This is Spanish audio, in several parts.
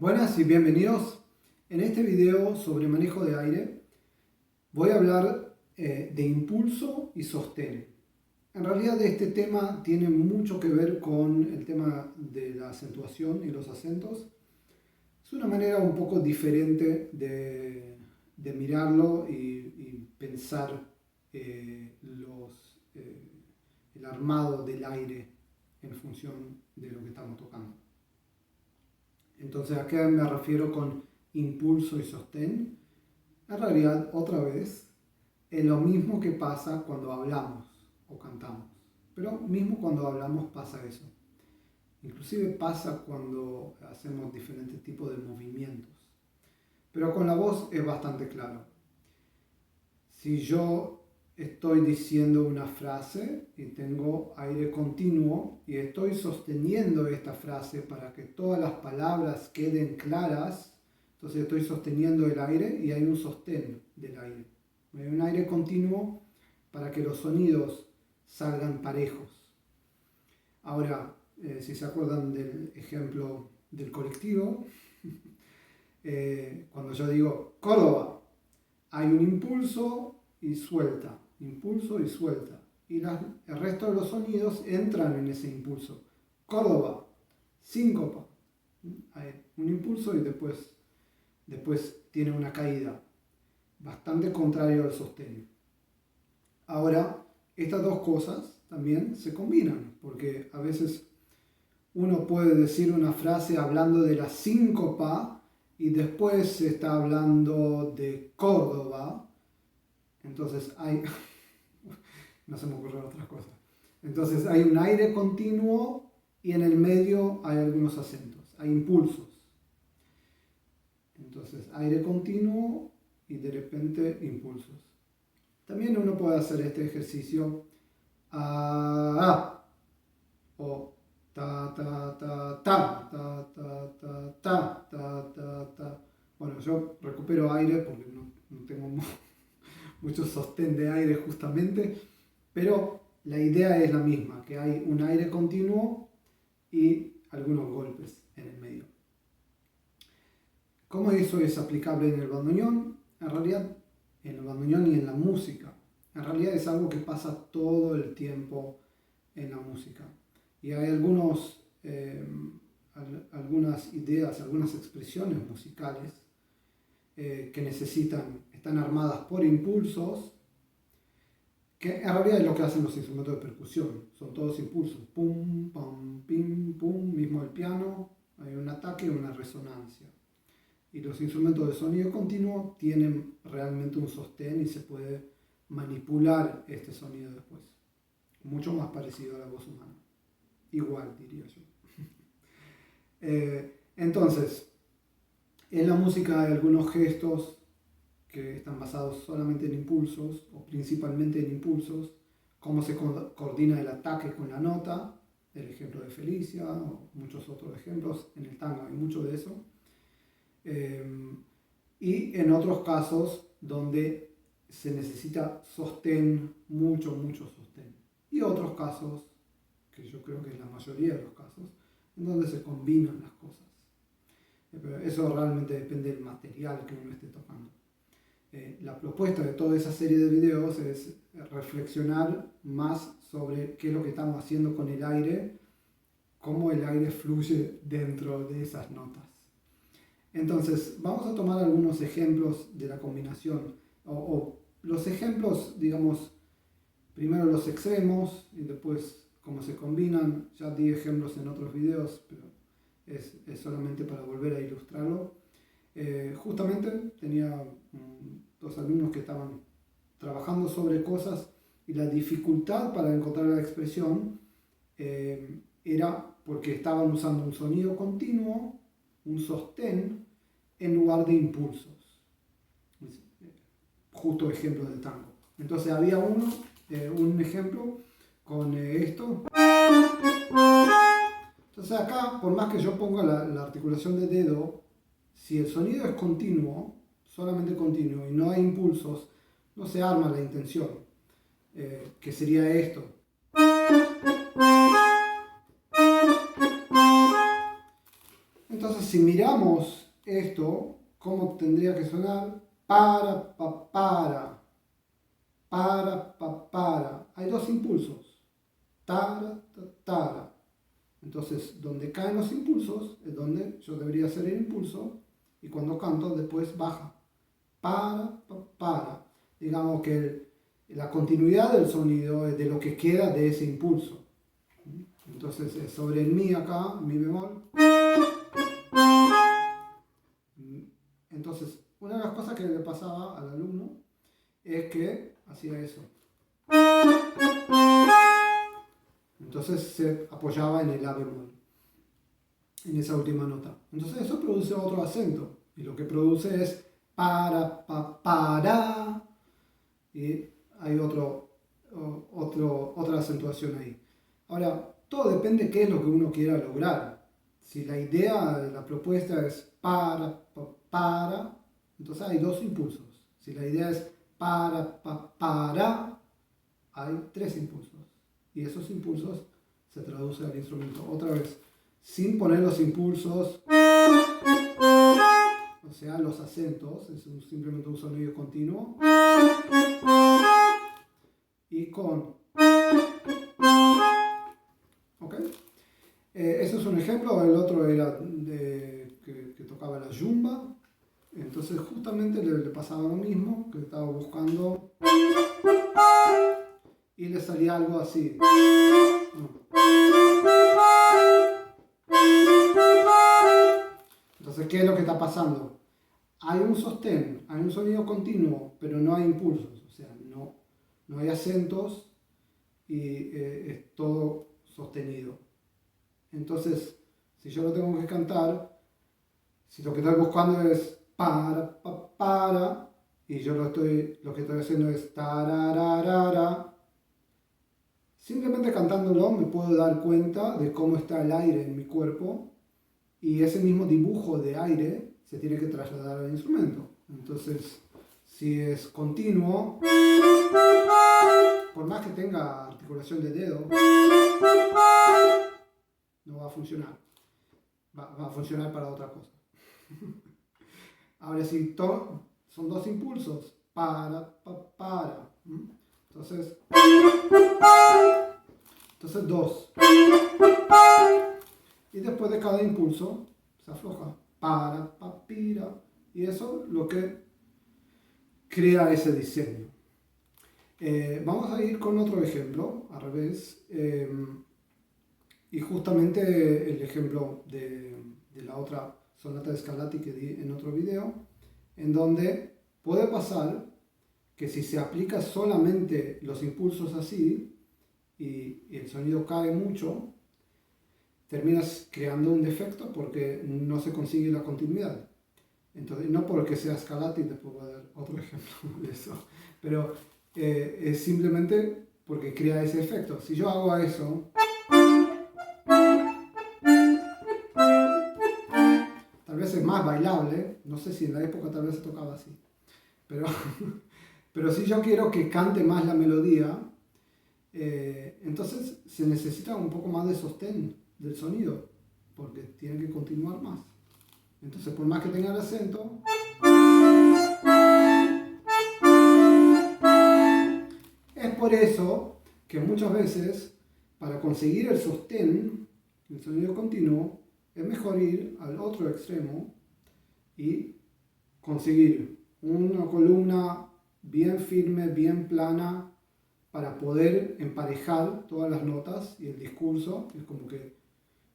Buenas y bienvenidos. En este video sobre manejo de aire voy a hablar de impulso y sostén. En realidad este tema tiene mucho que ver con el tema de la acentuación y los acentos. Es una manera un poco diferente de mirarlo y pensar el armado del aire en función de lo que estamos tocando. Entonces, ¿a qué me refiero con impulso y sostén? En realidad, otra vez, es lo mismo que pasa cuando hablamos o cantamos. Pero mismo cuando hablamos pasa eso. Inclusive pasa cuando hacemos diferentes tipos de movimientos. Pero con la voz es bastante claro. Si yo estoy diciendo una frase y tengo aire continuo y estoy sosteniendo esta frase para que todas las palabras queden claras, entonces estoy sosteniendo el aire y hay un sostén del aire. Hay un aire continuo para que los sonidos salgan parejos. Ahora, si se acuerdan del ejemplo del colectivo, cuando yo digo Córdoba, hay un impulso y suelta, impulso y suelta. Y el resto de los sonidos entran en ese impulso. Córdoba, síncopa. Hay un impulso y después tiene una caída. Bastante contrario al sostén. Ahora, estas dos cosas también se combinan, porque a veces uno puede decir una frase hablando de la síncopa y después se está hablando de Córdoba. Entonces no se me ocurren otras cosas. Entonces hay un aire continuo y en el medio hay algunos acentos, hay impulsos. Entonces aire continuo y de repente impulsos. También uno puede hacer este ejercicio o ta ta ta ta ta ta ta ta ta ta ta. Bueno, yo recupero aire porque no tengo mucho sostén de aire justamente, pero la idea es la misma, que hay un aire continuo y algunos golpes en el medio. ¿Cómo eso es aplicable en el bandoneón? En realidad, en el bandoneón y en la música. En realidad es algo que pasa todo el tiempo en la música. Y hay algunas ideas, algunas expresiones musicales que están armadas por impulsos, que en realidad es lo que hacen los instrumentos de percusión, son todos impulsos, pum, pam, pim, pum, mismo el piano, hay un ataque y una resonancia. Y los instrumentos de sonido continuo tienen realmente un sostén y se puede manipular este sonido después. Mucho más parecido a la voz humana. Igual, diría yo. Entonces, en la música hay algunos gestos que están basados solamente en impulsos o principalmente en impulsos, cómo se coordina el ataque con la nota, el ejemplo de Felicia o muchos otros ejemplos, en el tango hay mucho de eso, y en otros casos donde se necesita sostén, mucho sostén, y otros casos, que yo creo que es la mayoría de los casos, en donde se combinan las cosas. Pero eso realmente depende del material que uno esté tocando. La propuesta de toda esa serie de videos es reflexionar más sobre qué es lo que estamos haciendo con el aire, cómo el aire fluye dentro de esas notas. Entonces, vamos a tomar algunos ejemplos de la combinación, o los ejemplos, digamos, primero los extremos y después cómo se combinan. Ya di ejemplos en otros videos, pero es solamente para volver a ilustrarlo. Justamente tenía dos alumnos que estaban trabajando sobre cosas y la dificultad para encontrar la expresión era porque estaban usando un sonido continuo, un sostén, en lugar de impulsos. Justo ejemplo del tango. Entonces había un ejemplo con esto. Entonces acá, por más que yo ponga la articulación de dedo, si el sonido es continuo, solamente continuo, y no hay impulsos, no se arma la intención, que sería esto. Entonces si miramos esto, ¿cómo tendría que sonar? Para, pa, para. Hay dos impulsos. Tara, tara. Entonces, donde caen los impulsos es donde yo debería hacer el impulso y cuando canto después baja. Para. Digamos que la continuidad del sonido es de lo que queda de ese impulso. Entonces, sobre el mi acá, mi bemol. Entonces, una de las cosas que le pasaba al alumno es que hacía eso. Entonces se apoyaba en el la bemol, en esa última nota. Entonces eso produce otro acento. Y lo que produce es para. Y hay otra acentuación ahí. Ahora, todo depende de qué es lo que uno quiera lograr. Si la idea de la propuesta es para, entonces hay dos impulsos. Si la idea es para, hay tres impulsos. Y esos impulsos se traducen al instrumento. Otra vez, sin poner los impulsos, o sea, los acentos, es simplemente un sonido continuo. Y con. ¿Ok? Ese es un ejemplo. El otro era que tocaba la yumba. Entonces justamente le pasaba lo mismo, que estaba buscando y le salía algo así. Entonces, ¿qué es lo que está pasando? Hay un sostén, hay un sonido continuo, pero no hay impulsos, o sea, no hay acentos y es todo sostenido. Entonces, si yo lo tengo que cantar, si lo que estoy buscando es para, y yo lo que estoy haciendo es tarararara, simplemente cantándolo me puedo dar cuenta de cómo está el aire en mi cuerpo y ese mismo dibujo de aire se tiene que trasladar al instrumento. Entonces, si es continuo, por más que tenga articulación de dedo, no va a funcionar. Va a funcionar para otra cosa. Ahora, si son dos impulsos, para. Entonces dos. Y después de cada impulso se afloja. Pira. Y eso es lo que crea ese diseño. Vamos a ir con otro ejemplo, al revés. Y justamente el ejemplo de la otra sonata de Scarlatti que di en otro video, en donde puede pasar que si se aplica solamente los impulsos así y el sonido cae mucho, terminas creando un defecto porque no se consigue la continuidad. Entonces, no porque sea Scarlatti, después voy a dar otro ejemplo de eso, pero es simplemente porque crea ese efecto. Si yo hago eso, tal vez es más bailable, no sé si en la época tal vez se tocaba así, pero si yo quiero que cante más la melodía, entonces se necesita un poco más de sostén del sonido, porque tiene que continuar más. Entonces, por más que tenga el acento, es por eso que muchas veces, para conseguir el sostén, el sonido continuo, es mejor ir al otro extremo y conseguir una columna bien firme, bien plana, para poder emparejar todas las notas y el discurso. Es como que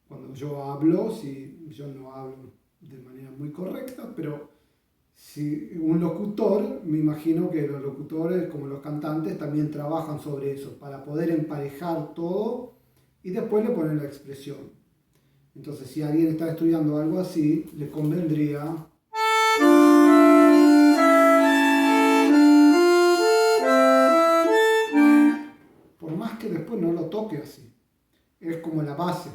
cuando yo hablo, si yo no hablo de manera muy correcta, pero si un locutor, me imagino que los locutores, como los cantantes, también trabajan sobre eso, para poder emparejar todo y después le ponen la expresión. Entonces, si alguien está estudiando algo así, le convendría por más que después no lo toque así. Es como la base.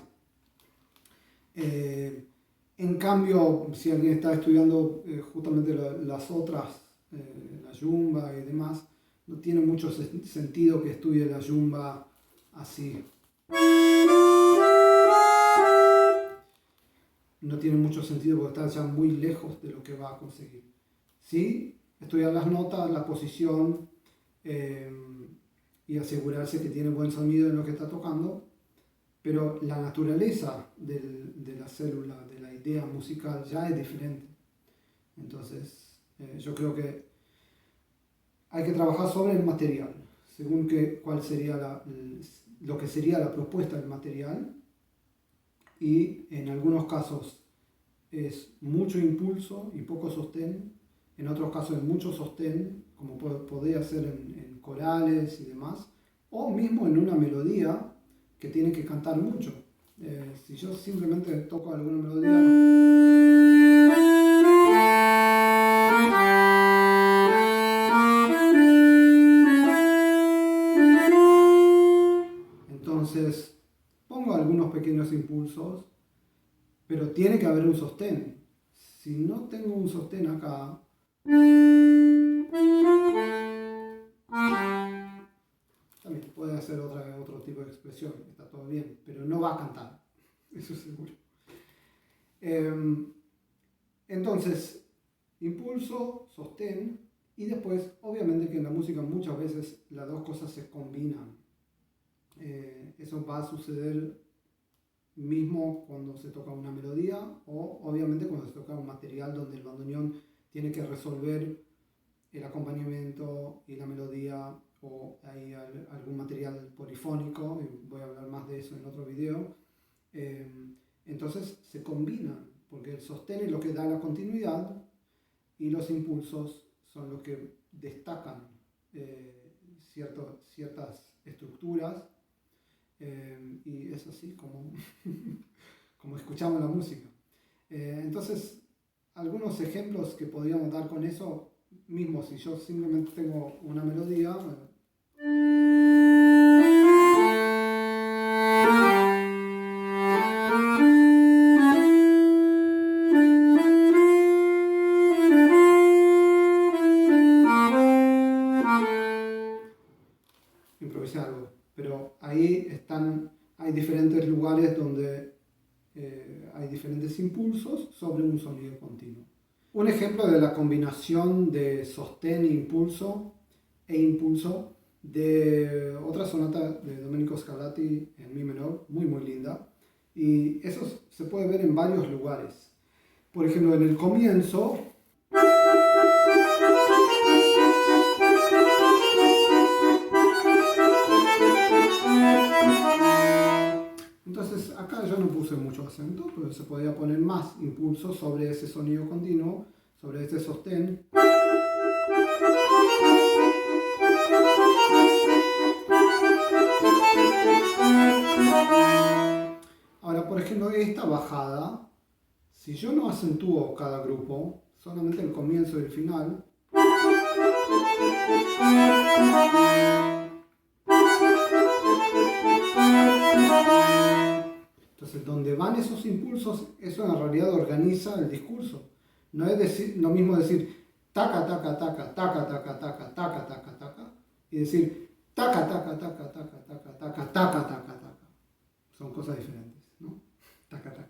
En cambio, si alguien está estudiando justamente las otras, la yumba y demás, no tiene mucho sentido que estudie la yumba así. no tiene mucho sentido porque está ya muy lejos de lo que va a conseguir. Sí, estudiar las notas, la posición y asegurarse que tiene buen sonido en lo que está tocando, pero la naturaleza de la célula, de la idea musical ya es diferente. Entonces, yo creo que hay que trabajar sobre el material, según cuál sería lo que sería la propuesta del material, y en algunos casos es mucho impulso y poco sostén, en otros casos es mucho sostén, como podría ser en corales y demás, o mismo en una melodía que tiene que cantar mucho. Si yo simplemente toco alguna melodía, entonces pongo algunos pequeños impulsos, pero tiene que haber un sostén. Si no tengo un sostén acá, también puede hacer otro tipo de expresión, está todo bien, pero no va a cantar, eso es seguro. Entonces, impulso, sostén, y después, obviamente que en la música muchas veces las dos cosas se combinan. Eso va a suceder mismo cuando se toca una melodía o obviamente cuando se toca un material donde el bandoneón tiene que resolver el acompañamiento y la melodía, o hay algún material polifónico, y voy a hablar más de eso en otro video. Entonces se combinan, porque el sostén es lo que da la continuidad y los impulsos son los que destacan ciertas estructuras, y es así como, como escuchamos la música. Entonces, algunos ejemplos que podríamos dar con eso mismo, si yo simplemente tengo una melodía, improvisar algo, pero ahí hay diferentes lugares donde hay diferentes impulsos sobre un sonido continuo. Un ejemplo de la combinación de sostén e impulso de otra sonata de Domenico Scarlatti en mi menor, muy muy linda, y eso se puede ver en varios lugares. Por ejemplo, en el comienzo, entonces acá yo no puse mucho acento, pero se podía poner más impulso sobre ese sonido continuo, sobre este sostén. Ahora, por ejemplo, esta bajada, si yo no acentúo cada grupo, solamente el comienzo y el final, entonces donde van esos impulsos, eso en realidad organiza el discurso. No es lo mismo decir taca, taca, taca, taca, taca, taca, taca, taca, taca, y decir taca, taca, taca, taca, taca, taca, taca, taca, taca. Son cosas diferentes, ¿no? Taca, taca.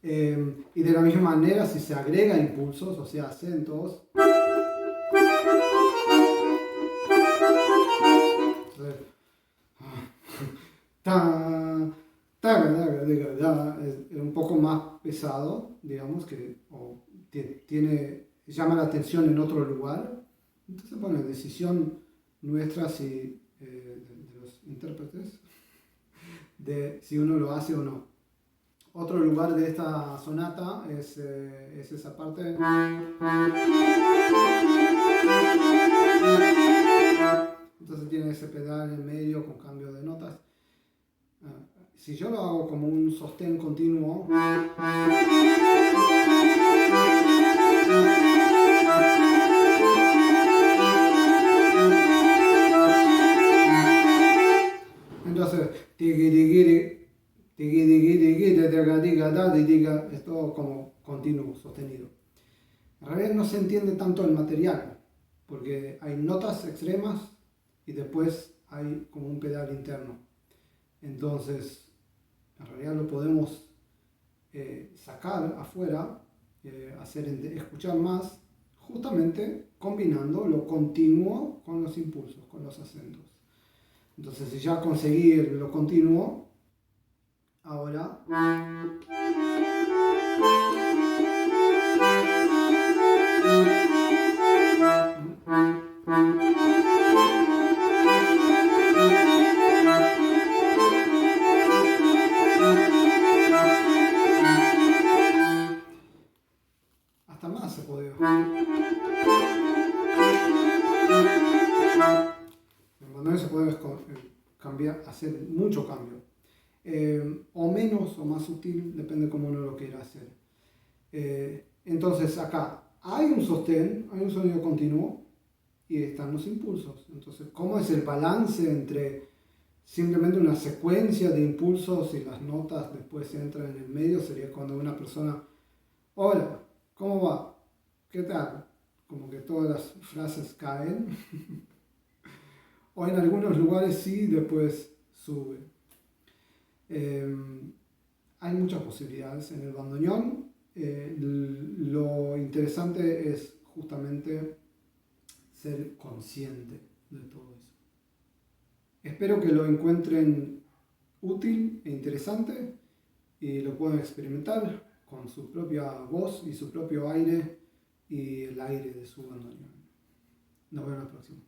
Y de la misma manera, si se agrega impulsos, o sea, acentos, es un poco más pesado, digamos, llama la atención en otro lugar. Entonces, bueno, decisión nuestra de los intérpretes, de si uno lo hace o no. Otro lugar de esta sonata es esa parte. Entonces tiene ese pedal en medio con cambio de notas. Si yo lo hago como un sostén continuo, entonces es todo como continuo, sostenido. En realidad no se entiende tanto el material, porque hay notas extremas y después hay como un pedal interno. Entonces, en realidad lo podemos sacar afuera, escuchar más, justamente combinando lo continuo con los impulsos, con los acentos. Entonces, si ya conseguí lo continuo, ahora hasta más se puede. En bandoneón se puede cambiar, hacer mucho cambio. O menos o más sutil, depende cómo uno lo quiera hacer. Entonces acá hay un sostén, hay un sonido continuo y están los impulsos. Entonces, ¿cómo es el balance entre simplemente una secuencia de impulsos y las notas después entran en el medio? Sería cuando una persona, hola, ¿cómo va? ¿Qué tal? Como que todas las frases caen. O en algunos lugares sí, después sube. Hay muchas posibilidades en el bandoneón. Lo interesante es justamente ser consciente de todo eso. Espero que lo encuentren útil e interesante y lo puedan experimentar con su propia voz y su propio aire y el aire de su bandoneón. Nos vemos la próxima.